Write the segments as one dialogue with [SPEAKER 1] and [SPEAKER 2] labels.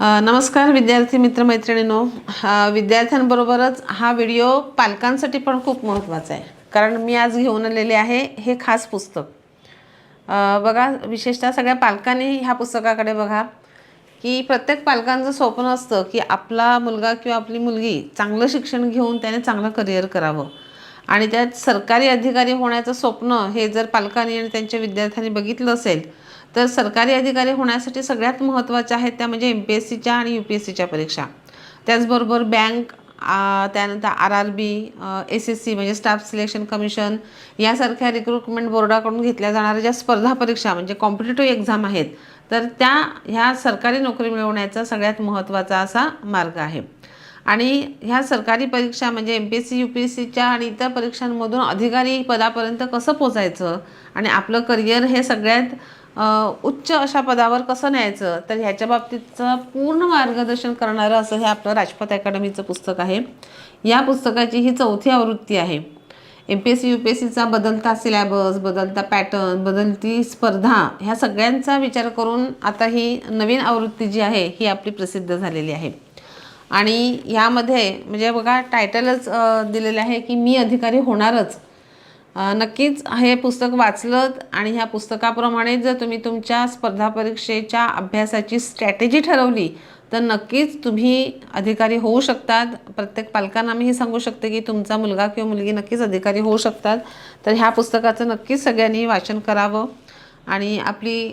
[SPEAKER 1] नमस्कार विद्यार्थी मित्रमैत्रिणींनो. विद्यार्थ्यांबरोबरच हा व्हिडिओ पालकांसाठी पण खूप महत्त्वाचा आहे, कारण मी आज घेऊन आलेले आहे हे खास पुस्तक. बघा, विशेषतः सगळ्या पालकांनी ह्या पुस्तकाकडे बघा, की प्रत्येक पालकांचं स्वप्न असतं की आपला मुलगा किंवा आपली मुलगी चांगलं शिक्षण घेऊन त्याने चांगलं करिअर करावं. आणि त्यात सरकारी अधिकारी होण्याचं स्वप्न हे जर पालकांनी आणि त्यांच्या विद्यार्थ्यांनी बघितलं असेल, तर सरकारी अधिकारी होण्यासाठी सगळ्यात महत्त्वाच्या आहेत त्या म्हणजे MPSCच्या आणि UPSCच्या परीक्षा. त्याचबरोबर बँक, त्यानंतर RRB, SSC म्हणजे स्टाफ सिलेक्शन कमिशन यासारख्या रिक्रुटमेंट बोर्डाकडून घेतल्या जाणाऱ्या ज्या स्पर्धा परीक्षा म्हणजे कॉम्पिटिटिव्ह एक्झाम आहेत, तर ह्या सरकारी नोकरी मिळवण्याचा सगळ्यात महत्त्वाचा असा मार्ग आहे. आणि ह्या सरकारी परीक्षा म्हणजे MPSC UPSCच्या आणि इतर परीक्षांमधून अधिकारी पदापर्यंत कसं पोचायचं आणि आपलं करिअर हे सगळ्यात उच्च अशा पदावर कसं न्यायचं, तर ह्याच्या बाबतीतचं पूर्ण मार्गदर्शन करणारं असं हे आपलं राजपथ अकॅडमीचं पुस्तक आहे. या पुस्तकाची ही 4थी आवृत्ती आहे. MPSC UPSCचा बदलता सिलॅबस, बदलता पॅटर्न, बदलती स्पर्धा ह्या सगळ्यांचा विचार करून आता ही नवीन आवृत्ती जी आहे ही आपली प्रसिद्ध झालेली आहे. आणि यामध्ये म्हणजे बघा, टायटलच दिलेलं आहे की मी अधिकारी होणारच. नक्कीच हे पुस्तक वाचलं आणि ह्या पुस्तकाप्रमाणे जर तुम्ही तुमच्या स्पर्धा परीक्षेच्या अभ्यासाची स्ट्रॅटेजी ठरवली, तर नक्कीच तुम्ही अधिकारी होऊ शकतात. प्रत्येक पालकांना मी हे सांगू शकते की तुमचा मुलगा किंवा मुलगी नक्कीच अधिकारी होऊ शकतात. तर ह्या पुस्तकाचं नक्कीच सगळ्यांनी वाचन करावं. आणि आपली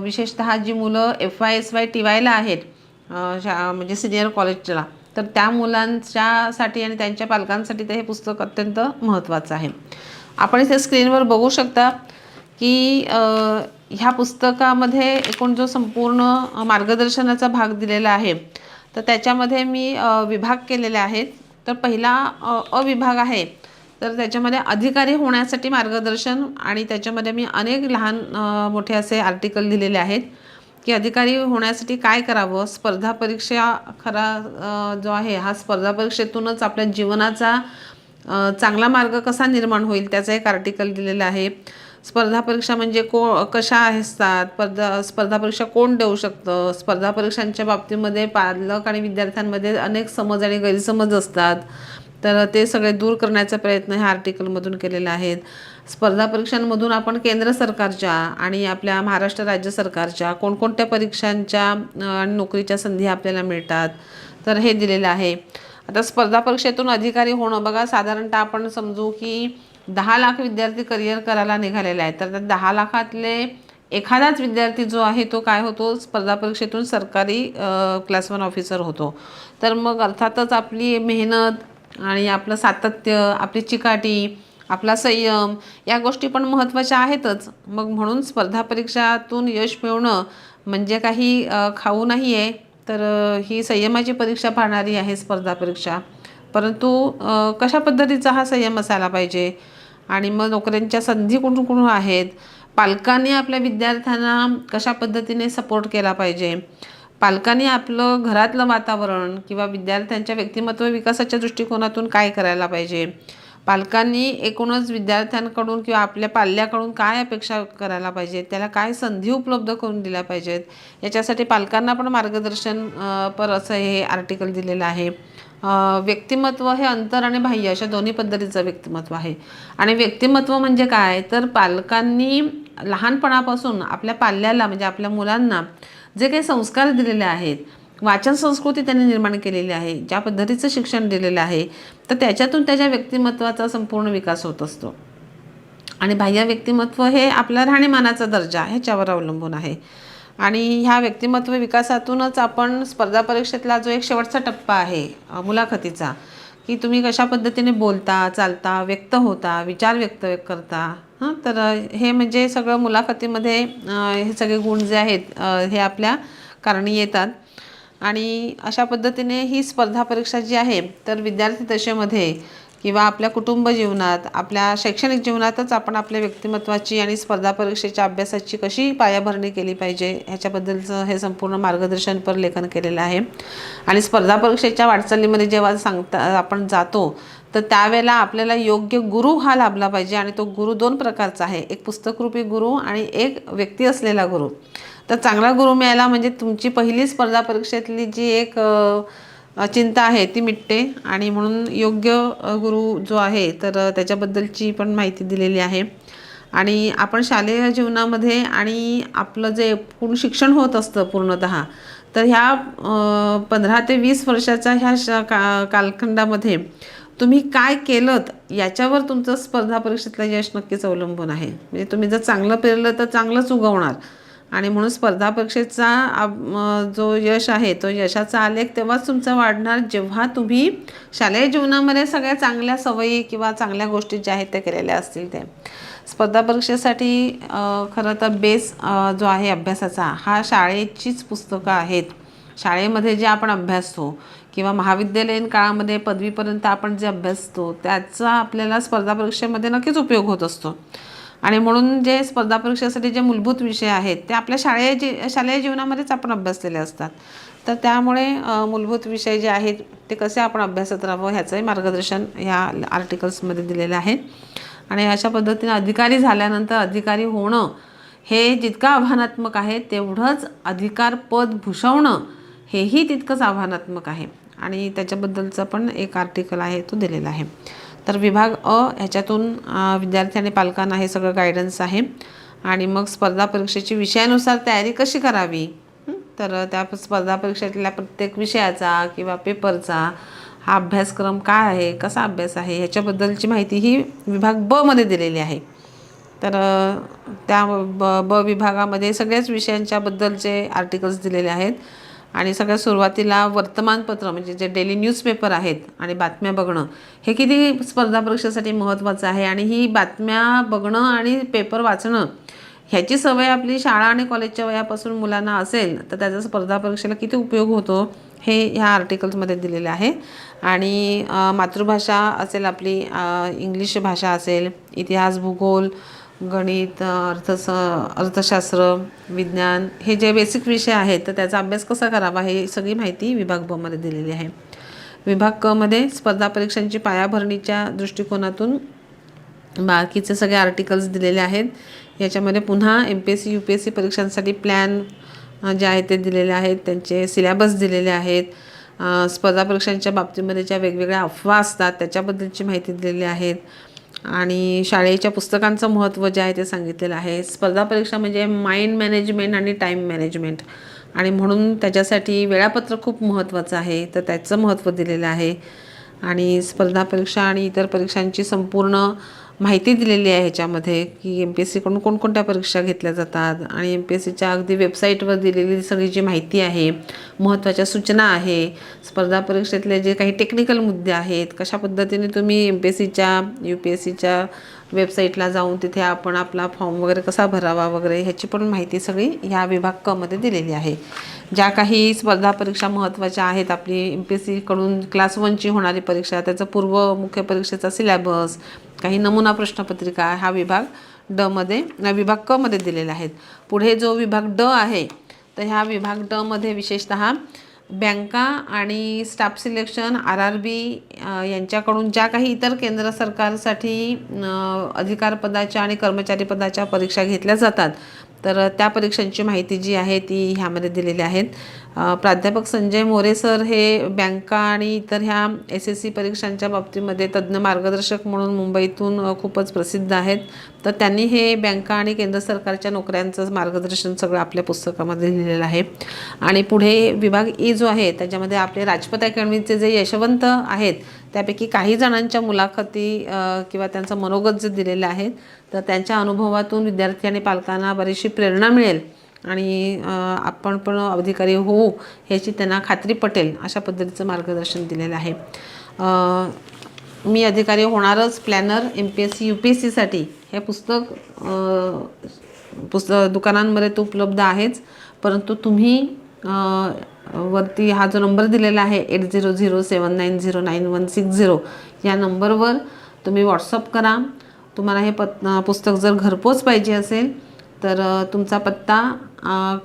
[SPEAKER 1] विशेषतः जी मुलं FY TYला आहेत, म्हणजे सिनियर कॉलेजला, तर त्या मुलांच्यासाठी आणि त्यांच्या पालकांसाठी तर हे पुस्तक अत्यंत महत्त्वाचं आहे. आपण इथे स्क्रीनवर बघू शकता की ह्या पुस्तकामध्ये एकूण जो संपूर्ण मार्गदर्शनाचा भाग दिलेला आहे, तर त्याच्यामध्ये मी विभाग केलेले आहेत. तर पहिला विभाग आहे, तर त्याच्यामध्ये अधिकारी होण्यासाठी मार्गदर्शन, आणि त्याच्यामध्ये मी अनेक लहान मोठे असे आर्टिकल दिलेले आहेत की अधिकारी होण्यासाठी काय करावं. स्पर्धा परीक्षा खरा जो आहे हा स्पर्धा परीक्षेतूनच आपल्या जीवनाचा चांगला मार्ग कसा निर्माण होईल त्याचं एक आर्टिकल दिलेलं आहे. स्पर्धा परीक्षा म्हणजे कशा असतात, स्पर्धा परीक्षा कोण देऊ शकतं, स्पर्धा परीक्षांच्या बाबतीमध्ये पालक आणि विद्यार्थ्यांमध्ये अनेक समज आणि गैरसमज असतात, तर ते सगळे दूर करण्याचा प्रयत्न ह्या आर्टिकलमधून केलेला आहे. स्पर्धा परीक्षांमधून आपण केंद्र सरकारच्या आणि आपल्या महाराष्ट्र राज्य सरकारच्या कोणकोणत्या परीक्षांच्या आणि नोकरीच्या संधी आपल्याला मिळतात, तर हे दिलेलं आहे. आता स्पर्धा परीक्षेतून अधिकारी होणं, बघा, साधारणतः आपण समजू की 10 लाख विद्यार्थी करिअर करायला निघालेले आहेत, तर त्या 10 लाखातले एखादाच विद्यार्थी जो आहे तो काय होतो, स्पर्धा परीक्षेतून सरकारी क्लास 1 ऑफिसर होतो. तर मग अर्थातच आपली मेहनत आणि आपलं सातत्य, आपली चिकाटी, आपला संयम या गोष्टी पण महत्त्वाच्या आहेतच. मग म्हणून स्पर्धा परीक्षातून यश मिळवणं म्हणजे काही खाऊ नाही आहे, तर ही संयमाची परीक्षा पाहणारी आहे स्पर्धा परीक्षा. परंतु कशा पद्धतीचा हा संयम असायला पाहिजे, आणि मग नोकऱ्यांच्या संधी कुठून कुठून आहेत, पालकांनी आपल्या विद्यार्थ्यांना कशा पद्धतीने सपोर्ट केला पाहिजे, पालकांनी आपलं घरातलं वातावरण किंवा विद्यार्थ्यांच्या व्यक्तिमत्व विकासाच्या दृष्टिकोनातून काय करायला पाहिजे, पालकांनी एकूणच विद्यार्थ्यांकडून किंवा आपल्या पाल्याकडून काय अपेक्षा करायला पाहिजे, त्याला काय संधी उपलब्ध करून दिल्या पाहिजेत, याच्यासाठी पालकांना पण मार्गदर्शन पर असं हे आर्टिकल दिलेलं आहे. व्यक्तिमत्व हे अंतर आणि बाह्य अशा दोन्ही पद्धतीचं व्यक्तिमत्व आहे. आणि व्यक्तिमत्व म्हणजे काय, तर पालकांनी लहानपणापासून आपल्या पाल्याला म्हणजे आपल्या मुलांना जे काही संस्कार दिलेले आहेत, वाचन संस्कृती त्यांनी निर्माण केलेली आहे, ज्या पद्धतीचं शिक्षण दिलेलं आहे, तर त्याच्यातून त्याच्या व्यक्तिमत्वाचा संपूर्ण विकास होत असतो. आणि बाह्य व्यक्तिमत्व हे आपल्या राहणीमानाचा दर्जा ह्याच्यावर अवलंबून आहे. आणि ह्या व्यक्तिमत्व विकासातूनच आपण स्पर्धा परीक्षेतला जो एक शेवटचा टप्पा आहे मुलाखतीचा, की तुम्ही कशा पद्धतीने बोलता, चालता, व्यक्त होता, विचार व्यक्त करता, तर हे म्हणजे सगळं मुलाखतीमध्ये हे सगळे गुण जे आहेत हे आपल्या कारणी येतात. आणि अशा पद्धतीने ही स्पर्धा परीक्षा जी आहे, तर विद्यार्थी दशेमध्ये किंवा आपल्या कुटुंब जीवनात, आपल्या शैक्षणिक जीवनातच आपण आपल्या व्यक्तिमत्वाची आणि स्पर्धा परीक्षेच्या अभ्यासाची कशी पायाभरणी केली पाहिजे ह्याच्याबद्दलचं हे संपूर्ण मार्गदर्शनपर लेखन केलेलं आहे. आणि स्पर्धा परीक्षेच्या वाटचालीमध्ये जेव्हा आपण जातो, तर त्यावेळेला आपल्याला योग्य गुरु हा लाभला पाहिजे आणि तो गुरु 2 प्रकारचा आहे, एक पुस्तकरूपी गुरु आणि एक व्यक्ती असलेला गुरु. तर चांगला गुरु मिळाला म्हणजे तुमची पहिली स्पर्धा परीक्षेतली जी एक चिंता आहे ती मिटते आणि म्हणून योग्य गुरु जो आहे तर त्याच्याबद्दलची पण माहिती दिलेली आहे. आणि आपण शालेय जीवनामध्ये आणि आपलं जे पूर्ण शिक्षण होत असतं पूर्णतः, तर ह्या 15 ते 20 वर्षाच्या ह्या कालखंडामध्ये तुम्ही काय केलंत याच्यावर तुमचं स्पर्धा परीक्षेतलं यश नक्कीच अवलंबून आहे. म्हणजे तुम्ही जर चांगलं पेरलं तर चांगलंच उगवणार आणि म्हणून स्पर्धा परीक्षेचा जो यश आहे तो यशाचा आलेख तेव्हाच तुमचा वाढणार जेव्हा तुम्ही शालेय जीवनामध्ये सगळ्या चांगल्या सवयी किंवा चांगल्या गोष्टी ज्या आहेत त्या केलेल्या असतील. त्या स्पर्धा परीक्षेसाठी खरं तर बेस जो आहे अभ्यासाचा हा शाळेचीच पुस्तकं आहेत. शाळेमध्ये जे आपण अभ्यासतो किंवा महाविद्यालयीन काळामध्ये पदवीपर्यंत आपण जे अभ्यासतो त्याचा आपल्याला स्पर्धा परीक्षेमध्ये नक्कीच उपयोग होत असतो. आणि म्हणून जे स्पर्धा परीक्षेसाठी जे मूलभूत विषय आहेत ते आपल्या शालेय जीवनामध्येच आपण अभ्यासलेले असतात. तर त्यामुळे मूलभूत विषय जे आहेत ते कसे आपण अभ्यासत राहावं ह्याचंही मार्गदर्शन ह्या आर्टिकल्समध्ये दिलेलं आहे. आणि अशा पद्धतीने अधिकारी झाल्यानंतर अधिकारी होणं हे जितकं आव्हानात्मक आहे तेवढंच अधिकारपद भूषवणं हेही तितकंच आव्हानात्मक आहे. आणि त्याच्याबद्दलचं पण एक आर्टिकल आहे तो दिलेला आहे. तर विभाग अ ह्याच्यातून विद्यार्थी आणि पालकांना हे सगळं गायडन्स आहे. आणि मग स्पर्धा परीक्षेची विषयानुसार तयारी कशी करावी, तर त्या स्पर्धा परीक्षेतल्या प्रत्येक विषयाचा किंवा पेपरचा हा अभ्यासक्रम काय आहे, कसा अभ्यास आहे ह्याच्याबद्दलची माहिती ही विभाग ब मध्ये दिलेली आहे. तर त्या ब विभागामध्ये सगळ्याच विषयांच्याबद्दलचे आर्टिकल्स दिलेले आहेत. आणि सगळ्यात सुरुवातीला वर्तमानपत्र म्हणजे जे डेली न्यूजपेपर आहेत आणि बातम्या बघणं हे किती स्पर्धा परीक्षेसाठी महत्त्वाचं आहे. आणि ही बातम्या बघणं आणि पेपर वाचणं ह्याची सवय आपली शाळा आणि कॉलेजच्या वयापासून मुलांना असेल तर त्याचा स्पर्धा परीक्षेला किती उपयोग होतो हे ह्या आर्टिकल्समध्ये दिलेले आहे. आणि मातृभाषा असेल आपली, इंग्लिश भाषा असेल, इतिहास, भूगोल, गणित, अर्थशास्त्र, विज्ञान हे जे बेसिक विषय आहेत तर त्याचा अभ्यास कसा करावा हे सगळी माहिती विभाग ब मध्ये दिलेली आहे. विभाग क मध्ये स्पर्धा परीक्षांची पायाभरणीच्या दृष्टिकोनातून बाकीचे सगळे आर्टिकल्स दिलेले आहेत. याच्यामध्ये पुन्हा MPSC UPSC परीक्षांसाठी प्लॅन जे आहेत ते दिलेले आहेत, त्यांचे सिलेबस दिलेले आहेत. स्पर्धा परीक्षांच्या बाबतीमध्ये ज्या वेगवेगळ्या अफवा असतात त्याच्याबद्दलची माहिती दिलेली आहेत. आणि शाळेच्या पुस्तकांचं महत्त्व जे आहे ते सांगितलेलं आहे. स्पर्धा परीक्षा म्हणजे माइंड मॅनेजमेंट आणि टाईम मॅनेजमेंट आणि म्हणून त्याच्यासाठी वेळापत्रक खूप महत्त्वाचं आहे तर त्याचं महत्त्व दिलेलं आहे. आणि स्पर्धा परीक्षा आणि इतर परीक्षांची संपूर्ण माहिती दिलेली आहे ह्याच्यामध्ये की MPSCकडून कोणकोणत्या परीक्षा घेतल्या जातात आणि MPSCच्या अगदी वेबसाईटवर दिलेली सगळी जी माहिती आहे, महत्त्वाच्या सूचना आहे, स्पर्धा परीक्षेतले जे काही टेक्निकल मुद्दे आहेत, कशा पद्धतीने तुम्ही MPSCच्या UPSCच्या वेबसाईटला जाऊन तिथे आपण आपला फॉर्म वगैरे कसा भरावा वगैरे ह्याची पण माहिती सगळी ह्या विभाग क मध्ये दिलेली आहे. ज्या काही स्पर्धा परीक्षा महत्त्वाच्या आहेत आपली MPSCकडून क्लास 1ची होणारी परीक्षा, त्याचं पूर्व मुख्य परीक्षेचा सिलेबस, काही नमुना प्रश्नपत्रिका हा विभाग विभाग क मध्ये दिलेला आहेत. पुढे जो विभाग ड आहे तर ह्या विभाग ड मध्ये विशेषतः बँका आणि स्टाफ सिलेक्शन RRB यांच्याकडून ज्या काही इतर केंद्र सरकारसाठी अधिकारपदाच्या आणि कर्मचारी पदाच्या परीक्षा घेतल्या जातात तर त्या परीक्षांची माहिती जी आहे ती ह्यामध्ये दिलेली आहेत. प्राध्यापक संजय मोरे सर हे बँका आणि इतर ह्या SSC परीक्षांच्या बाबतीमध्ये तज्ज्ञ मार्गदर्शक म्हणून मुंबईतून खूपच प्रसिद्ध आहेत. तर त्यांनी हे बँका आणि केंद्र सरकारच्या नोकऱ्यांचं मार्गदर्शन सगळं आपल्या पुस्तकामध्ये लिहिलेलं आहे. आणि पुढे विभाग ई जो आहे त्याच्यामध्ये आपले राजपथ अकॅडमीचे जे यशवंत आहेत त्यापैकी काही जणांच्या मुलाखती किंवा त्यांचं मनोगत जे दिलेलं आहे तर त्यांच्या अनुभवातून विद्यार्थी आणि पालकांना बरीचशी प्रेरणा मिळेल आणि आपण पण अधिकारी होऊ ह्याची त्यांना खात्री पटेल अशा पद्धतीचं मार्गदर्शन दिलेलं आहे. मी अधिकारी होणारच प्लॅनर MPSC UPSCसाठी हे पुस्तक दुकानांमध्ये तो उपलब्ध आहेच, परंतु तुम्ही वरती हा जो नंबर दिलेला आहे 8007909160 या नंबरवर तुम्ही व्हॉट्सअप करा. तुम्हाला हे पुस्तक जर घरपोच पाहिजे असेल तर तुमचा पत्ता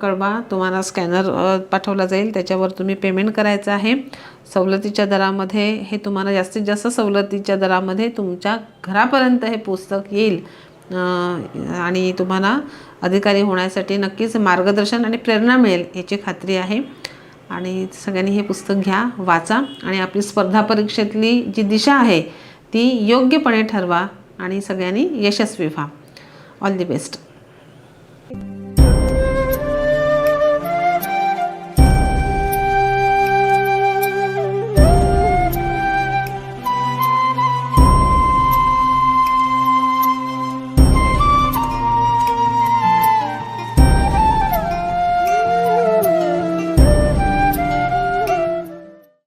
[SPEAKER 1] कळवा, तुम्हाला स्कॅनर पाठवला जाईल, त्याच्यावर तुम्ही पेमेंट करायचं आहे. सवलतीच्या दरामध्ये हे तुम्हाला जास्तीत जास्त सवलतीच्या दरामध्ये तुमच्या घरापर्यंत हे पुस्तक येईल आणि तुम्हाला अधिकारी होण्यासाठी नक्कीच मार्गदर्शन आणि प्रेरणा मिळेल याची खात्री आहे. आणि सगळ्यांनी हे पुस्तक घ्या, वाचा आणि आपली स्पर्धा परीक्षेतली जी दिशा आहे ती योग्यपणे ठरवा आणि सगळ्यांनी यशस्वी व्हा. All the best.